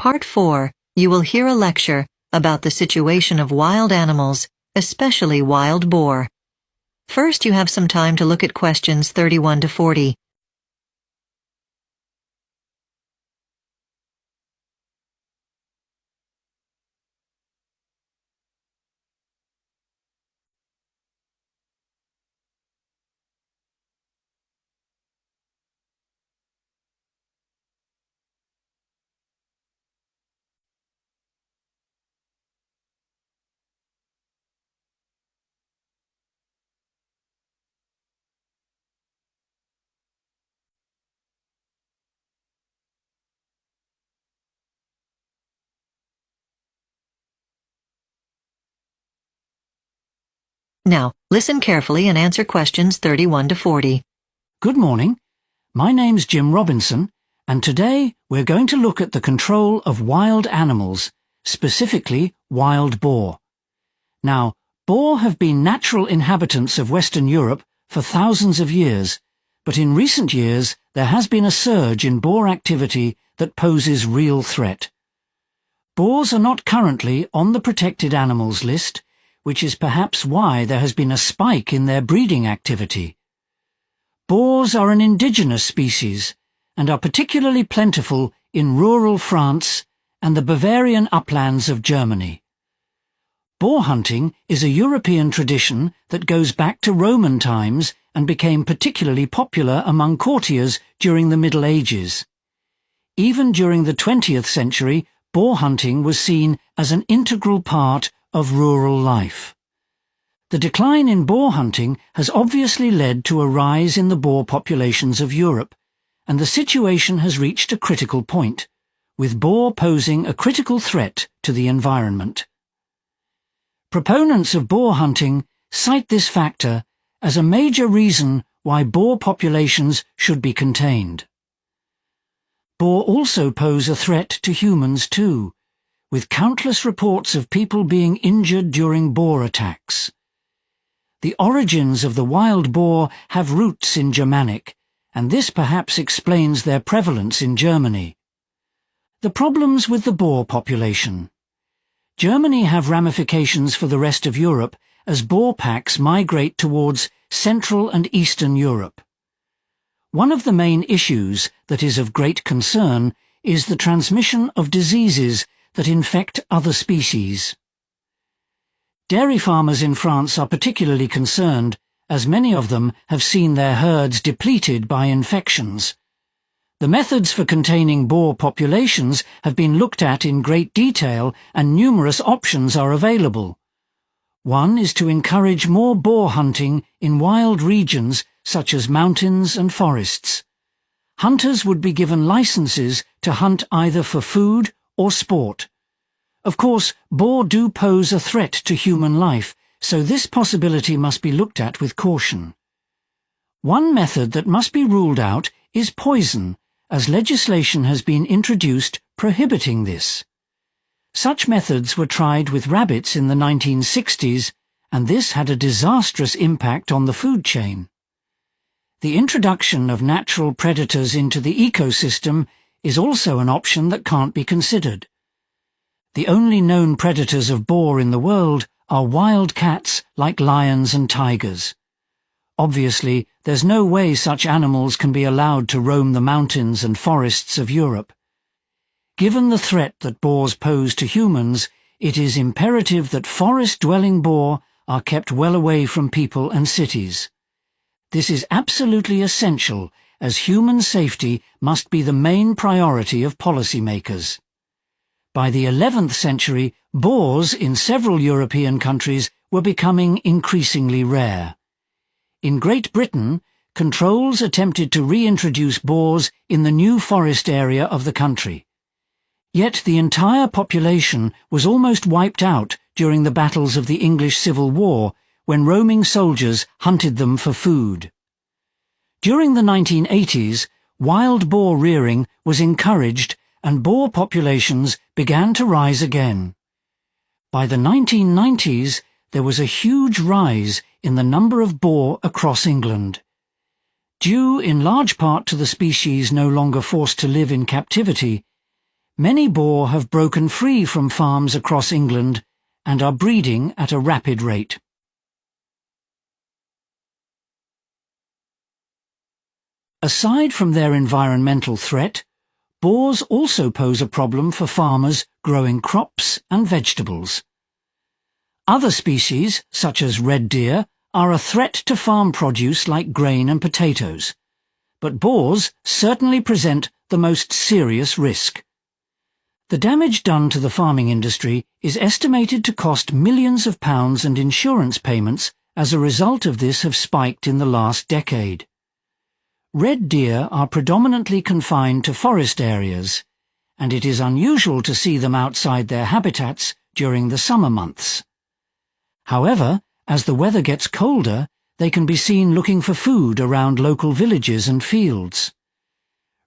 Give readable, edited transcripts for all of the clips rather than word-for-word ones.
Part 4, you will hear a lecture about the situation of wild animals, especially wild boar. First, you have some time to look at questions 31 to 40. Now, listen carefully and answer questions 31 to 40. Good morning. My name's Jim Robinson, and today we're going to look at the control of wild animals, specifically wild boar. Now, boar have been natural inhabitants of Western Europe for thousands of years, but in recent years there has been a surge in boar activity that poses real threat. Boars are not currently on the protected animals list, which is perhaps why there has been a spike in their breeding activity. Boars are an indigenous species and are particularly plentiful in rural France and the Bavarian uplands of Germany. Boar hunting is a European tradition that goes back to Roman times and became particularly popular among courtiers during the Middle Ages. Even during the 20th century, boar hunting was seen as an integral part of rural life. The decline in boar hunting has obviously led to a rise in the boar populations of Europe, and the situation has reached a critical point, with boar posing a critical threat to the environment. Proponents of boar hunting cite this factor as a major reason why boar populations should be contained. Boar also pose a threat to humans too, with countless reports of people being injured during boar attacks. The origins of the wild boar have roots in Germanic, and this perhaps explains their prevalence in Germany. The problems with the boar population. Germany have ramifications for the rest of Europe as boar packs migrate towards Central and Eastern Europe. One of the main issues that is of great concern is the transmission of diseases that infect other species. Dairy farmers in France are particularly concerned, as many of them have seen their herds depleted by infections. The methods for containing boar populations have been looked at in great detail, and numerous options are available. One is to encourage more boar hunting in wild regions such as mountains and forests. Hunters would be given licenses to hunt either for food or sport. Of course, boar do pose a threat to human life, so this possibility must be looked at with caution. One method that must be ruled out is poison, as legislation has been introduced prohibiting this. Such methods were tried with rabbits in the 1960s, and this had a disastrous impact on the food chain. The introduction of natural predators into the ecosystem is also an option that can't be considered. The only known predators of boar in the world are wild cats like lions and tigers. Obviously, there's no way such animals can be allowed to roam the mountains and forests of Europe. Given the threat that boars pose to humans, it is imperative that forest-dwelling boar are kept well away from people and cities. This is absolutely essential, as human safety must be the main priority of policymakers. By the 11th century, boars in several European countries were becoming increasingly rare. In Great Britain, controls attempted to reintroduce boars in the New Forest area of the country. Yet the entire population was almost wiped out during the battles of the English Civil War, when roaming soldiers hunted them for food. During the 1980s, wild boar rearing was encouraged and boar populations began to rise again. By the 1990s, there was a huge rise in the number of boar across England. Due in large part to the species no longer forced to live in captivity, Many boar have broken free from farms across England and are breeding at a rapid rate. Aside from their environmental threat, boars also pose a problem for farmers growing crops and vegetables. Other species, such as red deer, are a threat to farm produce like grain and potatoes, but boars certainly present the most serious risk. The damage done to the farming industry is estimated to cost millions of pounds, and insurance payments as a result of this have spiked in the last decade. Red deer are predominantly confined to forest areas, and it is unusual to see them outside their habitats during the summer months. However, as the weather gets colder, they can be seen looking for food around local villages and fields.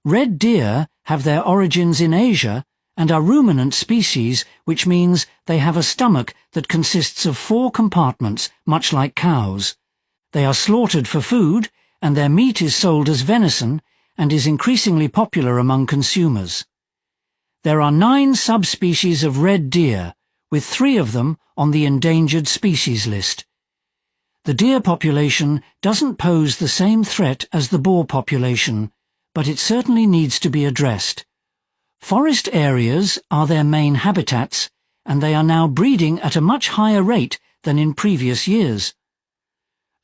Red deer have their origins in Asia and are ruminant species, which means they have a stomach that consists of 4 compartments, much like cows. They are slaughtered for food, and their meat is sold as venison and is increasingly popular among consumers. There are 9 subspecies of red deer, with 3 of them on the endangered species list. The deer population doesn't pose the same threat as the boar population, but it certainly needs to be addressed. Forest areas are their main habitats, and they are now breeding at a much higher rate than in previous years.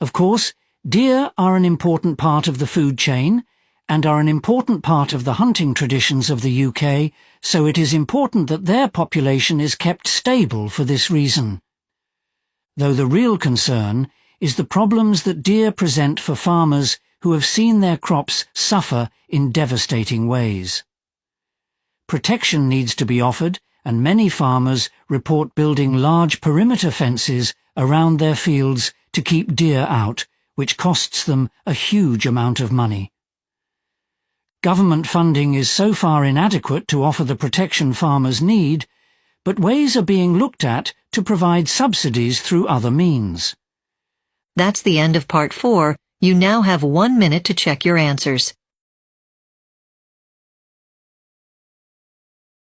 Of course, deer are an important part of the food chain and are an important part of the hunting traditions of the UK, so it is important that their population is kept stable for this reason. Though the real concern is the problems that deer present for farmers who have seen their crops suffer in devastating ways. Protection needs to be offered, and many farmers report building large perimeter fences around their fields to keep deer out, which costs them a huge amount of money. Government funding is so far inadequate to offer the protection farmers need, but ways are being looked at to provide subsidies through other means. That's the end of part 4. You now have 1 minute to check your answers.